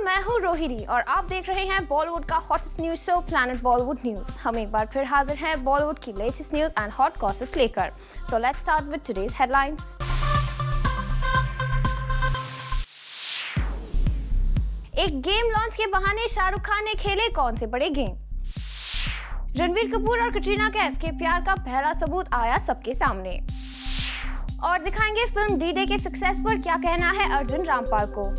मैं हूँ रोहिणी और आप देख रहे हैं बॉलीवुड का hottest news show planet Bollywood news. हम एक बार फिर हाजिर हैं बॉलीवुड की latest news and hot gossips लेकर। So let's start with today's headlines. एक गेम लॉन्च के बहाने शाहरुख खान ने खेले कौन से बड़े गेम? रणबीर कपूर और कटरीना कैफ के प्यार का पहला सबूत आया सबके सामने। और दिखाएंगे फिल्म डी-डे के सक्सेस पर क्या कहना है अर्जुन रामपाल को।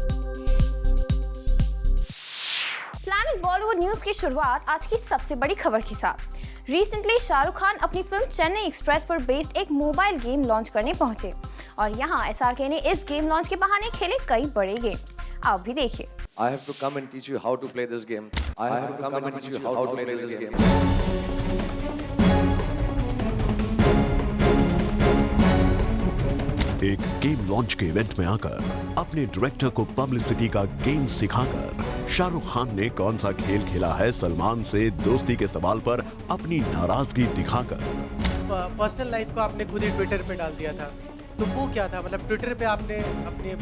प्लैनेट बॉलीवुड न्यूज की शुरुआत आज की सबसे बड़ी खबर के साथ। रिसेंटली शाहरुख खान अपनी फिल्म चेन्नई एक्सप्रेस पर बेस्ड एक मोबाइल गेम लॉन्च करने पहुंचे और यहाँ एसआरके ने इस गेम लॉन्च के बहाने खेले कई बड़े गेम्स। आप भी देखिए। I have to come and teach you how to play this game. I have to come and teach you how to play this game. एक गेम लॉन्च के इवेंट में आकर अपने डायरेक्टर को पब्लिसिटी का गेम सिखाकर शाहरुख खान ने कौन सा खेल खेला है सलमान से दोस्ती के सवाल पर अपनी नाराजगी दिखाकर। पर्सनल लाइफ को आपने खुद ही ट्विटर पे डाल दिया था, तो वो क्या था? मतलब ट्विटर पे आपने अपनी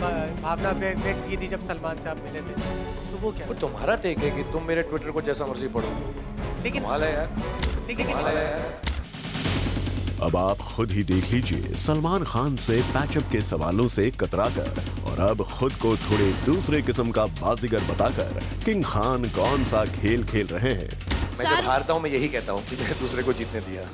भावना व्यक्त की थी जब सलमान से आप मिले थे, तो वो क्या? वो तुम्हारा टेक है कि तुम मेरे ट्विटर को जैसा मर्जी पढ़ो, लेकिन यार। अब आप खुद ही देख लीजिए सलमान खान से पैचअप के सवालों से कतराकर और अब खुद को थोड़े दूसरे किस्म का बाजीगर बताकर किंग खान कौन सा खेल खेल रहे हैं। मैं जब हारता हूँ मैं यही कहता हूँ कि मैं दूसरे को जीतने दिया।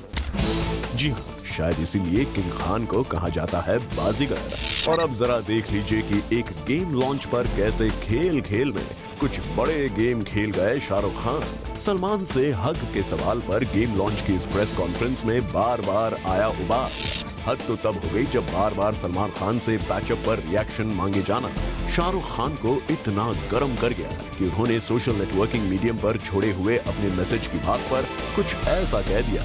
जी हाँ, शायद इसीलिए किंग खान को कहा जाता है बाजीगर। और अब जरा देख लीजिए कि एक गेम लॉन्च पर कैसे खेल खेल में कुछ बड़े गेम खेल गए शाहरुख खान। सलमान से हक के सवाल पर गेम लॉन्च की इस प्रेस कॉन्फ्रेंस में बार बार आया उबाल। हद तो तब हो गई जब बार बार सलमान खान से पैचअप पर रिएक्शन मांगे जाना शाहरुख खान को इतना गर्म कर गया कि उन्होंने सोशल नेटवर्किंग मीडियम पर छोड़े हुए अपने मैसेज की बात पर कुछ ऐसा कह दिया।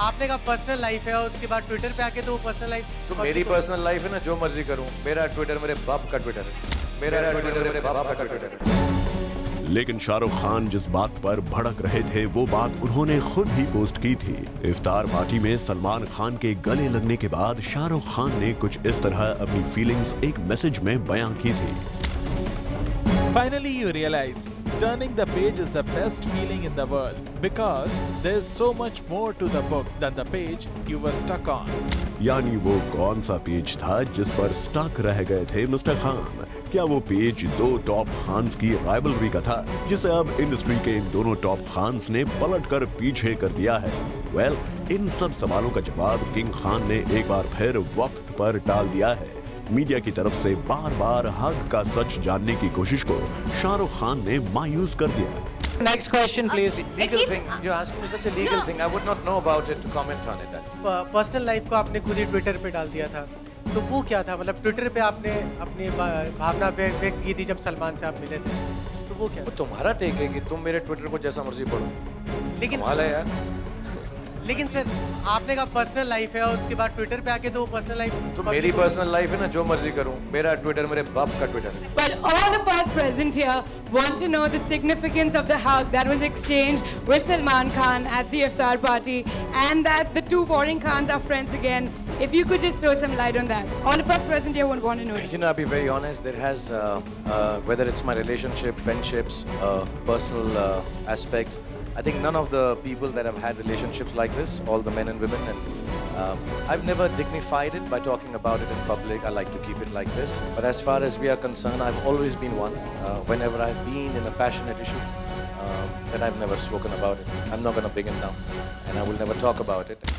आपने कहा पर्सनल लाइफ है और उसके बाद ट्विटर पे आके तो वो पर्सनल लाइफ तो मेरी पर्सनल लाइफ है ना, जो मर्जी करूँ। मेरा ट्विटर मेरे बाप का ट्विटर है, मेरा ट्विटर मेरे बाप का ट्विटर है। लेकिन शाहरुख खान जिस बात पर भड़क रहे थे वो बात उन्होंने खुद ही पोस्ट की थी। इफ्तार पार्टी में सलमान खान के गले लगने के बाद शाहरुख खान ने कुछ इस तरह अपनी फीलिंग्स एक मैसेज में बयां की थी। Finally you realize turning the page is the best feeling in the world because there's so much more to the book than the page you were stuck on. यानी वो कौन सा पेज था जिस पर स्टक रह गए थे मिस्टर खान? क्या वो पेज दो टॉप खान्स की राइवलरी का था जिसे अब इंडस्ट्री के इन दोनों टॉप खान्स ने पलट कर पीछे कर दिया है? वेल, इन सब सवालों का जवाब किंग खान ने एक बार फिर वक्त पर टाल दिया है। मीडिया की तरफ से बार बार हक का सच जानने की कोशिश को शाहरुख खान ने मायूस कर दिया। Next question, please. Legal thing. You're asking me such a legal thing. I would not know about it to comment on it. Personal life को आपने खुद ही ट्विटर पे डाल दिया था, तो वो क्या था? मतलब ट्विटर पे आपने अपनी भावना व्यक्त की थी जब सलमान से आप मिले थे, तो वो क्या? वो तुम्हारा टेक है कि तुम मेरे ट्विटर को जैसा मर्जी पढ़ो, लेकिन सर आपने कहा पर्सनल लाइफ है और उसके बाद ट्विटर पे आके तो वो पर्सनल लाइफ तो मेरी पर्सनल लाइफ है ना, जो मर्जी करूँ। मेरा ट्विटर मेरे बाप का ट्विटर है। But all of us present here want to know the significance of the hug that was exchanged with Salman Khan at the iftar party and that the two warring Khans are friends again. If you could just throw some light on that. All of us present here would want to know. You know, I'll be very honest, there has, whether it's my relationship, friendships, personal aspects, I think none of the people that have had relationships like this, all the men and women, and I've never dignified it by talking about it in public. I like to keep it like this. But as far as we are concerned, I've always been one. Whenever I've been in a passionate issue, then I've never spoken about it. I'm not going to bring it down, and I will never talk about it.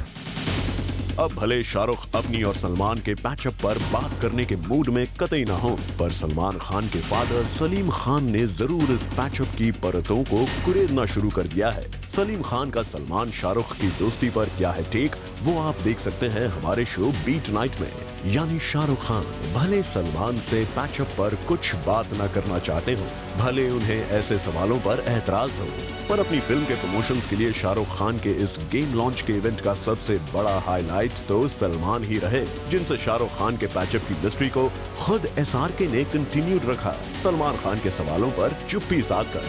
अब भले शाहरुख अपनी और सलमान के patch up पर बात करने के mood में कतई ना हो, पर सलमान खान के फादर सलीम खान ने जरूर इस पैचअप की परतों को कुरेदना शुरू कर दिया है। सलीम खान का सलमान शाहरुख की दोस्ती पर क्या है टेक, वो आप देख सकते हैं हमारे शो बीट नाइट में। यानी शाहरुख खान भले सलमान से पैचअप पर कुछ बात न करना चाहते हो, भले उन्हें ऐसे सवालों पर एतराज हो, पर अपनी फिल्म के प्रमोशंस के लिए शाहरुख खान के इस गेम लॉन्च के इवेंट का सबसे बड़ा हाईलाइट तो सलमान ही रहे, जिनसे शाहरुख खान के पैचअप की हिस्ट्री को खुद एसआरके ने कंटिन्यूड रखा सलमान खान के सवालों पर चुप्पी साध कर।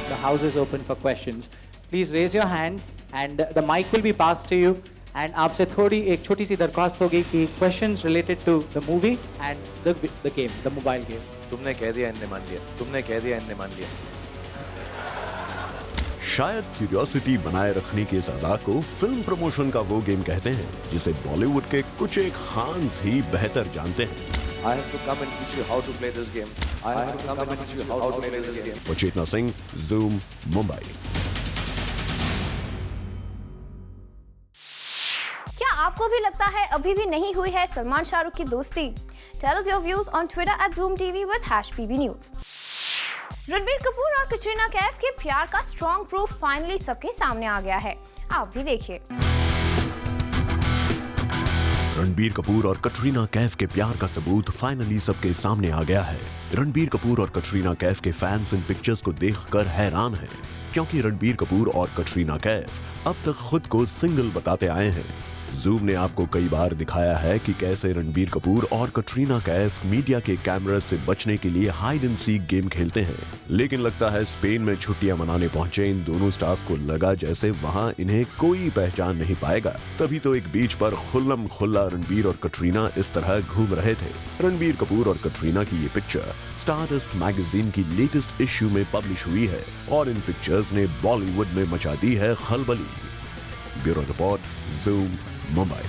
The house is open for questions. Please raise your hand and the mic will be passed to you and आपसे थोड़ी एक छोटी सी दरख्वास्त होगी कि questions related to the movie and the game, the mobile game. तुमने कह दिया, इनने मान लिया। तुमने कह दिया, इनने मान लिया। शायद क्यूरियोसिटी बनाए रखने की इस अदा को फिल्म प्रमोशन का वो गेम कहते हैं जिसे बॉलीवुड के कुछ एक खान्स ही बेहतर जानते हैं। I have to come and teach you how to play this game. I have to come and teach you how to play this game. Chetna Singh, Zoom, Mumbai. क्या आपको भी लगता है अभी भी नहीं हुई है सलमान शाहरुख की दोस्ती? Tell us your views on Twitter @ZoomTV with #PBNews। Ranbir Kapoor और कटरीना कैफ के प्यार का स्ट्रॉन्ग प्रूफ फाइनली सबके सामने आ गया है। आप भी देखिए। रणबीर कपूर और कटरीना कैफ के प्यार का सबूत फाइनली सबके सामने आ गया है। रणबीर कपूर और कटरीना कैफ के फैंस इन पिक्चर्स को देखकर हैरान हैं, क्योंकि रणबीर कपूर और कटरीना कैफ अब तक खुद को सिंगल बताते आए हैं। जूम ने आपको कई बार दिखाया है कि कैसे रणबीर कपूर और कटरीना कैफ मीडिया के कैमरे से बचने के लिए हाइड एंड सीक गेम खेलते हैं, लेकिन लगता है स्पेन में छुट्टियां मनाने पहुंचे इन दोनों स्टार्स को लगा जैसे वहां इन्हें कोई पहचान नहीं पाएगा। तभी तो एक बीच पर खुल्लम खुल्ला रणबीर और कटरीना इस तरह घूम रहे थे। रणबीर कपूर और कटरीना की ये पिक्चर स्टारडस्ट मैगजीन की लेटेस्ट इश्यू में पब्लिश हुई है और इन पिक्चर्स ने बॉलीवुड में मचा दी है खलबली। Bureau report, zoom, Mumbai.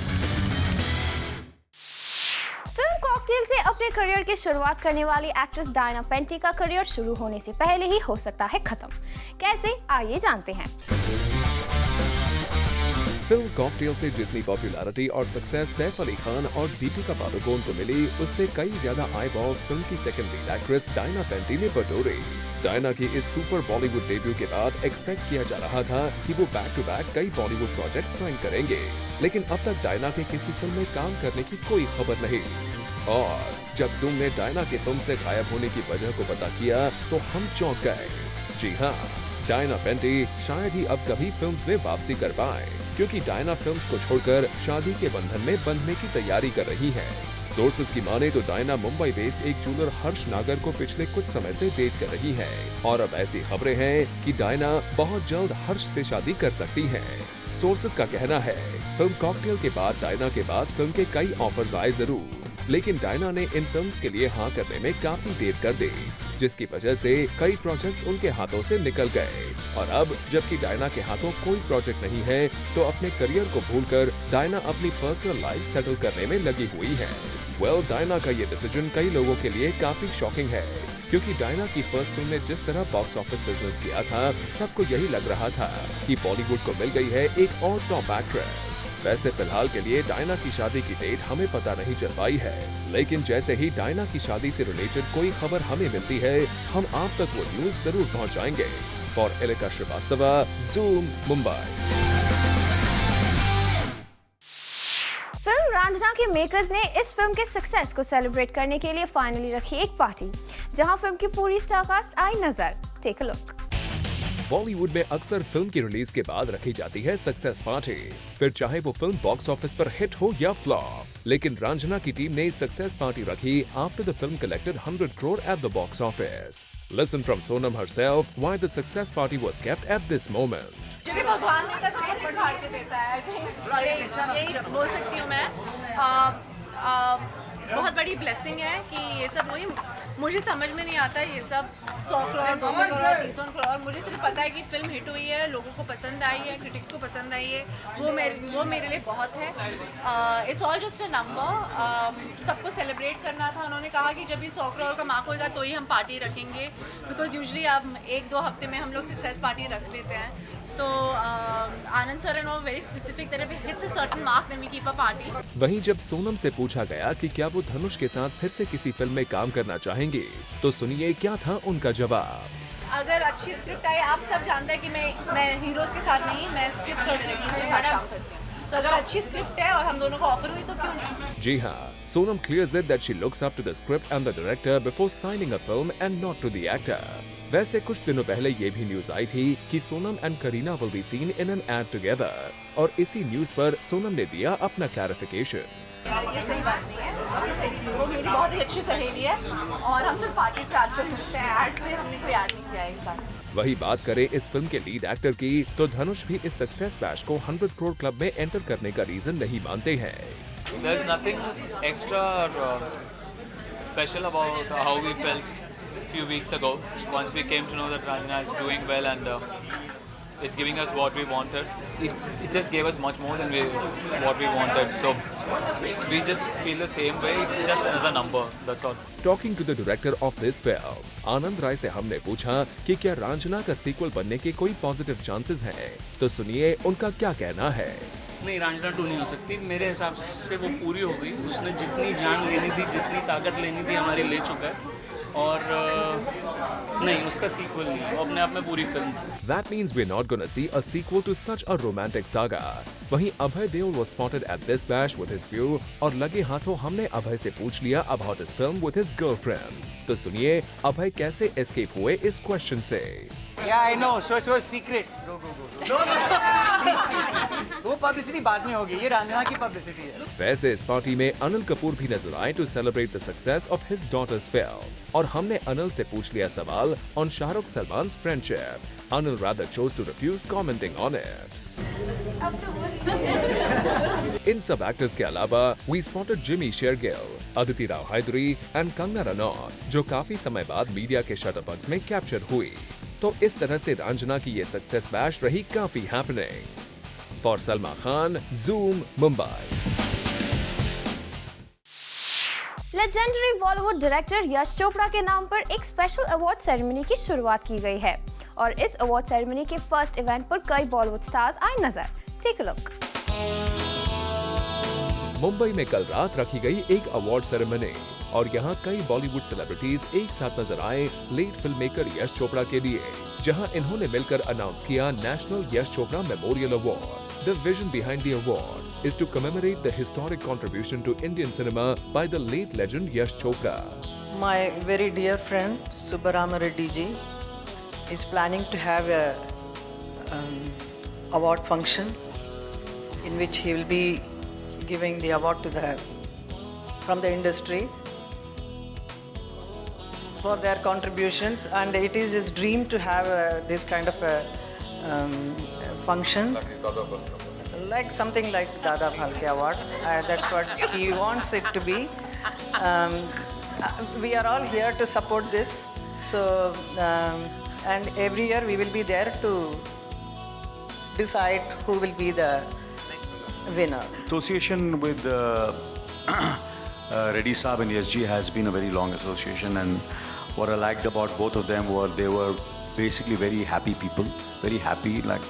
Film cocktail से अपने करियर की शुरुआत करने वाली एक्ट्रेस डायना पेंटी का करियर शुरू होने से पहले ही हो सकता है खत्म। कैसे, आइए जानते हैं। फिल्म कॉकटेल से जितनी पॉपुलैरिटी और सक्सेस सैफ अली खान और दीपिका पादुकोण को मिली, उससे कई ज्यादा आई बॉल्स फिल्म की सेकंड लीड एक्ट्रेस डायना पेंटी ने बटोरे। डायना की इस सुपर बॉलीवुड डेब्यू के बाद एक्सपेक्ट किया जा रहा था कि वो बैक टू बैक कई बॉलीवुड प्रोजेक्ट साइन करेंगे, लेकिन अब तक डायना के किसी फिल्म में काम करने की कोई खबर नहीं। और जब जूम ने डायना की फिल्म से गायब होने की वजह को पता किया तो हम चौंक गए। जी हाँ, डायना पेंटी शायद ही अब कभी फिल्म्स में वापसी कर पाए, क्योंकि डायना फिल्म्स को छोड़कर शादी के बंधन में बंधने की तैयारी कर रही है। सोर्सेज की माने तो डायना मुंबई बेस्ड एक ज्वेलर हर्ष नागर को पिछले कुछ समय से डेट कर रही है और अब ऐसी खबरें हैं कि डायना बहुत जल्द हर्ष से शादी कर सकती है। सोर्सेज का कहना है फिल्म कॉकटेल के बाद डायना के पास फिल्म के कई ऑफर्स आए जरूर, लेकिन डायना ने इन फिल्म्स के लिए हाँ करने में काफी देर कर दी, जिसकी वजह से कई प्रोजेक्ट्स उनके हाथों से निकल गए। और अब जबकि डायना के हाथों कोई प्रोजेक्ट नहीं है, तो अपने करियर को भूलकर डायना अपनी पर्सनल लाइफ सेटल करने में लगी हुई है। डायना का ये डिसीजन कई लोगों के लिए काफी शॉकिंग है, क्योंकि डायना की फर्स्ट फिल्म ने जिस तरह बॉक्स ऑफिस बिजनेस किया था, सबको यही लग रहा था कि बॉलीवुड को मिल गई है एक और टॉप एक्ट्रेस। वैसे फिलहाल के लिए डायना की शादी की डेट हमें पता नहीं चल पाई है, लेकिन जैसे ही डायना की शादी से रिलेटेड कोई खबर हमें मिलती है, हम आप तक वो न्यूज जरूर पहुंचाएंगे। For Elika Srivastava, zoom, Mumbai. Film Raanjhanaa के मेकर्स ने इस फिल्म के सक्सेस को सेलिब्रेट करने के लिए फाइनली रखी एक पार्टी, जहां फिल्म की पूरी स्टारकास्ट आई नजर। Take a look. बॉलीवुड में अक्सर फिल्म की रिलीज के बाद रखी जाती है सक्सेस पार्टी, फिर चाहे वो फिल्म बॉक्स ऑफिस पर हिट हो या फ्लॉप। लेकिन रांझना की टीम ने सक्सेस पार्टी रखी after the film collected 100 crore at the box office. Listen from Sonam herself why the success party was kept at this moment. जो भी भगवान देता है तो छप्पड़ फाड़ के देता है। आई थिंक यही बोल सकती हूँ मैं। बहुत बड़ी ब्लेसिंग है कि ये सब हुई। मुझे समझ में नहीं आता ये सब 100 करोड़ 200 करोड़ 300 करोड़। मुझे सिर्फ पता है कि फिल्म हिट हुई है, लोगों को पसंद आई है, क्रिटिक्स को पसंद आई है, वो मेरे लिए बहुत है। It's all just a number. सबको सेलिब्रेट करना था। उन्होंने कहा कि जब भी 100 करोड़ का मार्क होगा तो ही हम पार्टी रखेंगे, बिकॉज यूजली अब 1-2 हफ्ते में हम लोग सक्सेस पार्टी रख लेते हैं। तो Anand sir and very specific तरह hits a certain mark then we keep a party. वहीं जब सोनम से पूछा गया कि क्या वो धनुष के साथ फिर से किसी फिल्म में काम करना चाहेंगे, तो सुनिए क्या था उनका जवाब। अगर अच्छी स्क्रिप्ट आई, आप सब जानते हैं कि मैं हीरोज के साथ नहीं, मैं स्क्रिप्ट और डायरेक्टर के साथ काम करती हूँ। तो अगर अच्छी स्क्रिप्ट है और हम दोनों को ऑफर हुई तो क्यों नहीं। जी हाँ, Sonam clears it that she looks up to the script and the director before signing a film and not to the actor. वैसे कुछ दिनों पहले ये भी न्यूज आई थी कि Sonam and Kareena will be seen in an ad together, और इसी न्यूज पर सोनम ने दिया अपना क्लैरिफिकेशन। ये सही बात नहीं है। हमारी सहेली, वो मेरी बहुत ही अच्छी सहेली है और हम सिर्फ पार्टीज पे आजकल मिलते हैं। एड्स पे हमने कोई ऐड नहीं किया है एक साथ। वही बात करें इस फिल्म के लीड एक्टर की, तो धनुष भी इस सक्सेस बैश को 100 करोड़ क्लब में एंटर करने का रीजन नहीं मानते हैं। There's nothing extra or special about how we felt a few weeks ago once we came to know that Ranjana is doing well and it's giving us what we wanted. It just gave us much more than what we wanted. So we just feel the same way. It's just another number. That's all. Talking to the director of this film Anand Rai से हमने पूछा कि क्या रांझना का sequel बनने के कोई positive chances हैं, तो सुनिए उनका क्या कहना है। नहीं, रांझना 2 नहीं हो सकती। मेरे हिसाब से वो पूरी हो गई। उसने जितनी जान लेनी थी, जितनी ताकत लेनी थी, हमारी ले चुका है। और नहीं, उसका सीक्वल नहीं, वो अपने आप में पूरी फिल्म थी। That means we're not gonna see a sequel to such a romantic saga. वहीं Abhay Deol was spotted at this bash with his crew और लगे हाथों हमने अभय से पूछ लिया about his film with his girlfriend. तो सुनिए अभय कैसे escape हुए इस क्वेश्चन से। Yeah, I know. So it's a secret. Go. Please. वो publicity बाद में होगी, ये रांझना की publicity है। वैसे इस पार्टी में अनिल कपूर भी नजर आए to celebrate the success of his daughter's film. और हमने अनिल से पूछ लिया सवाल on Shahrukh सलमान's friendship. Anil rather chose to refuse commenting on it. इन सब एक्टर्स के अलावा we spotted Jimmy Shergill, Aditi Rao Hydari and Kangana Ranaut, जो काफी समय बाद मीडिया के शटर बक्स में कैप्चर हुई। तो इस तरह से रांझना की ये सक्सेस बैश रही काफी happening. For Salma Khan, Zoom, Mumbai. Legendary Bollywood director Yash Chopra के नाम पर एक स्पेशल अवार्ड सेरेमनी की शुरुआत की गई है और इस अवार्ड सेरेमनी के फर्स्ट इवेंट पर कई बॉलीवुड स्टार्स आए नजर। Take a look. मुंबई में कल रात रखी गई एक अवार्ड सेरेमनी और यहाँ कई बॉलीवुड सेलिब्रिटीज एक साथ नजर आए लेट फिल्म मेकर यश चोपड़ा के लिए, जहाँ इन्होंने मिलकर अनाउंस किया national Yash Chopra memorial award. The vision behind the award is to commemorate the historic contribution to Indian cinema by the late legend Yash Chopra. My very dear friend Subbarama Reddy ji is planning to have a award function in which he will be giving the award to from the industry for their contributions, and it is his dream to have this kind of a function, like something like Dada Phalke Award. That's what he wants it to be. We are all here to support this. So, and every year we will be there to decide who will be the winner. Association with Reddy Saab and Yash ji has been a very long association, and what I liked about both of them were they were basically very happy people, very happy. Like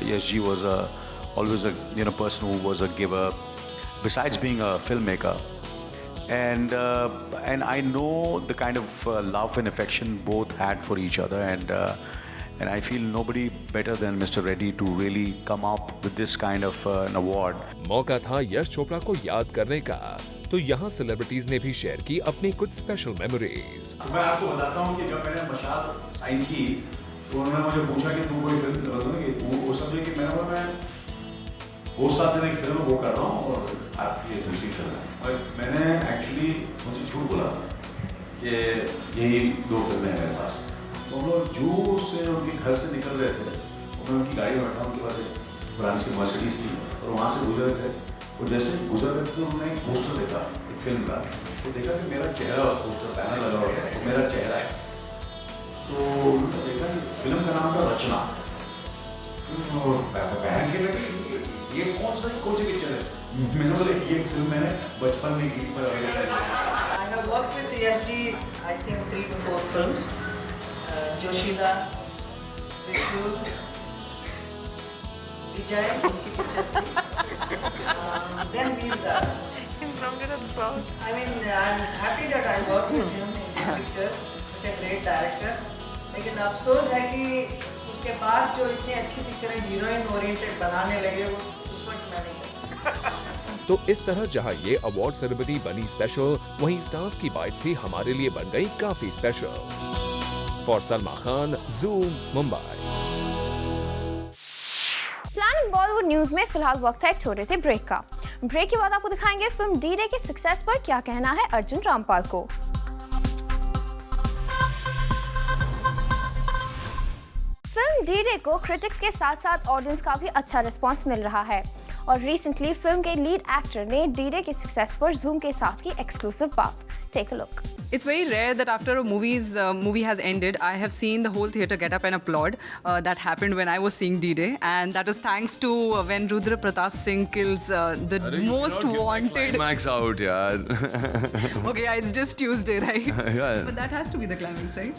Yash ji was always a person who was a giver, besides being a filmmaker, and I know the kind of love and affection both had for each other, and I feel nobody better than Mr. Reddy to really come up with this kind of an award. मौका था यश चोपड़ा को याद करने का, तो यहाँ celebrities ने भी शेयर की अपनी कुछ स्पेशल मेमोरीज। मैं आपको बताता हूँ कि जब मैंने मशाल साइन की तो उन्होंने मुझे पूछा कि तू कोई फिल्म कर रहा है, वो समझे कि मैं वो साथ में एक फिल्म वो कर रहा हूँ और आपकी ये दूसरी फिल्म है। और मैंने एक्चुअली मुझे झूठ बोला कि यही 2 फिल्में हैं मेरे पास। तो हम लोग जू से उनके घर से निकल रहे थे और मैं उनकी गाड़ी में बैठा, उनके पास एक पुरानी सी मर्सिडीज थी और वहाँ से गुजर रहे थे, और जैसे गुजर रहे थे तो उन्होंने एक पोस्टर देखा एक फिल्म का, तो देखा कि मेरा चेहरा उस पोस्टर बैनर लगा हुआ है, तो मेरा चेहरा है। तो उन्होंने देखा कि फिल्म का नाम था रचना। बहन के बेटे ये कौन सी पिक्चर है? मैंने बोला ये फिल्म मैंने बचपन में की पर I have worked with Yash ji, I think 3 to 4 films. Joshila, Vishnu, Vijay, उनकी पिक्चर थी। Then these are. I mean, I'm happy that I worked with him in these pictures. He's such a great director. लेकिन अफसोस है कि उसके बाद जो इतनी अच्छी पिक्चरें हीरोइन ओरिएंटेड बनाने लगे वो उस वक्त मैं नहीं। तो इस तरह जहां ये अवार्ड सेरेमनी बनी स्पेशल, वहीं स्टार्स की बाइट्स भी हमारे लिए बन गई काफी special. For Salma Khan, Zoom, Mumbai. Planning Bollywood news में फिलहाल वक्त है एक छोटे से ब्रेक का। ब्रेक के बाद आपको दिखाएंगे फिल्म डी-डे के सक्सेस पर क्या कहना है अर्जुन रामपाल को। फिल्म डी-डे को क्रिटिक्स के साथ साथ ऑडियंस का भी अच्छा रिस्पांस मिल रहा है और रिसेंटली फिल्म के लीड एक्टर ने डी-डे के सक्सेस पर जूम के साथ की एक्सक्लूसिव बात। Take a look. It's very rare that after a movie has ended, I have seen the whole theatre get up and applaud. That happened when I was seeing D-Day, and that was thanks to when Rudra Pratap Singh kills the most wanted. Climax out, yeah. Okay, yeah, it's just Tuesday, right? Yeah. But that has to be the climax, right?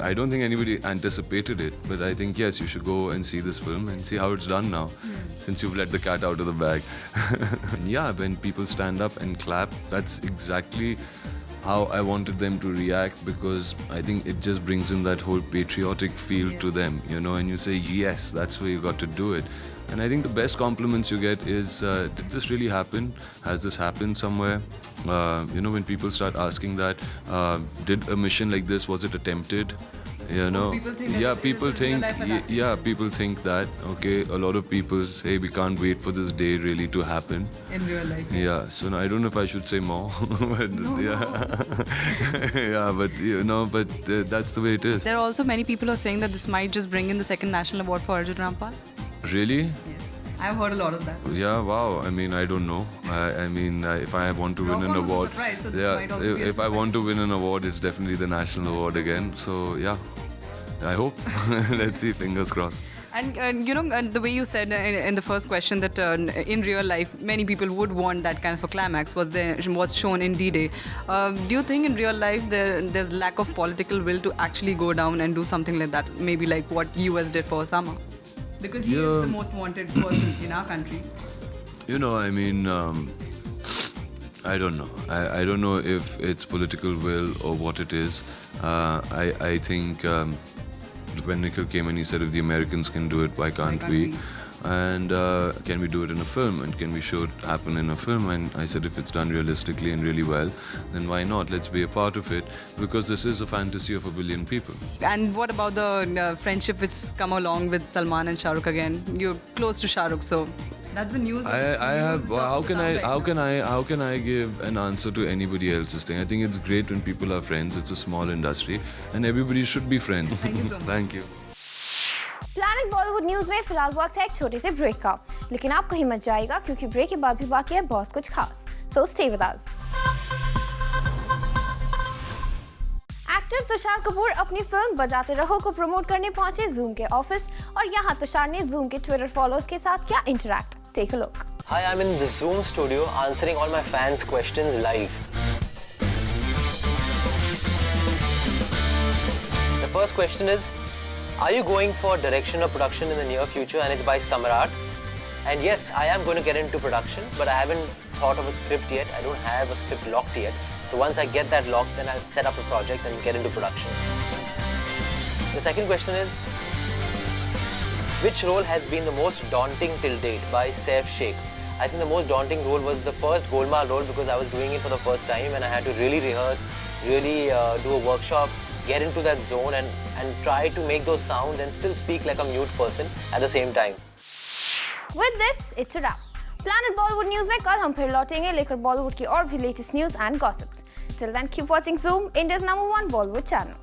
I don't think anybody anticipated it, but I think yes, you should go and see this film and see how it's done now, since you've let the cat out of the bag. Yeah, when people stand up and clap, that's exactly how I wanted them to react, because I think it just brings in that whole patriotic feel to them, you know, and you say, yes, that's where you got to do it. And I think the best compliments you get is, did this really happen? Has this happened somewhere? You know, when people start asking that, did a mission like this, was it attempted? You know, people think that, okay, a lot of people say we can't wait for this day really to happen. In real life. Yeah, so no, I don't know if I should say more, but yeah, but you know, but that's the way it is. There are also many people who are saying that this might just bring in the second national award for Arjun Rampal. Really? Yes, I've heard a lot of that. Yeah, wow. I mean, I don't know. I mean, if I want to win an award, if I want to win an award, it's definitely the national award again. So yeah, I hope. Let's see. Fingers crossed. And you know, the way you said in the first question that in real life many people would want that kind of a climax was shown in D-Day. Do you think in real life there's lack of political will to actually go down and do something like that? Maybe like what US did for Osama? Because he is the most wanted person in our country. You know, I mean, I don't know. I don't know if it's political will or what it is. I think when Nikhil came and he said, if the Americans can do it, why can't we? And can we do it in a film? And can we show it happen in a film? And I said, if it's done realistically and really well, then why not? Let's be a part of it, because this is a fantasy of a billion people. And what about the friendship which's come along with Salman and Shah Rukh again? You're close to Shah Rukh, so that's the news. How can I give an answer to anybody else's thing? I think it's great when people are friends. It's a small industry, and everybody should be friends. Thank you so much. Thank you. Planet Bollywood news में फिलहाल वक्त है एक छोटे से break का, लेकिन आप कहीं मत जाइएगा क्योंकि ब्रेक के बाद भी बाकी है बहुत कुछ खास। So stay with us. Actor Tushar Kapoor अपनी फिल्म बजाते रहो को प्रमोट करने पहुंचे जूम के ऑफिस और यहां तुषार ने जूम के ट्विटर फॉलोअर्स के साथ क्या interact. Take a look. Hi, I'm in the Zoom studio answering all my fans' questions live. The first question is, are you going for direction or production in the near future? And it's by Samrat. And yes, I am going to get into production, but I haven't thought of a script yet. I don't have a script locked yet. So once I get that locked, then I'll set up a project and get into production. The second question is, which role has been the most daunting till date? By Saif Sheikh. I think the most daunting role was the first Golmaal role, because I was doing it for the first time and I had to really rehearse, really do a workshop, get into that zone and try to make those sounds and still speak like a mute person at the same time. With this, it's a wrap. Planet Bollywood News में कल हम फिर लौटेंगे लेकर बॉलीवुड की और भी latest news and gossips. Till then, keep watching Zoom, India's #1 Bollywood channel.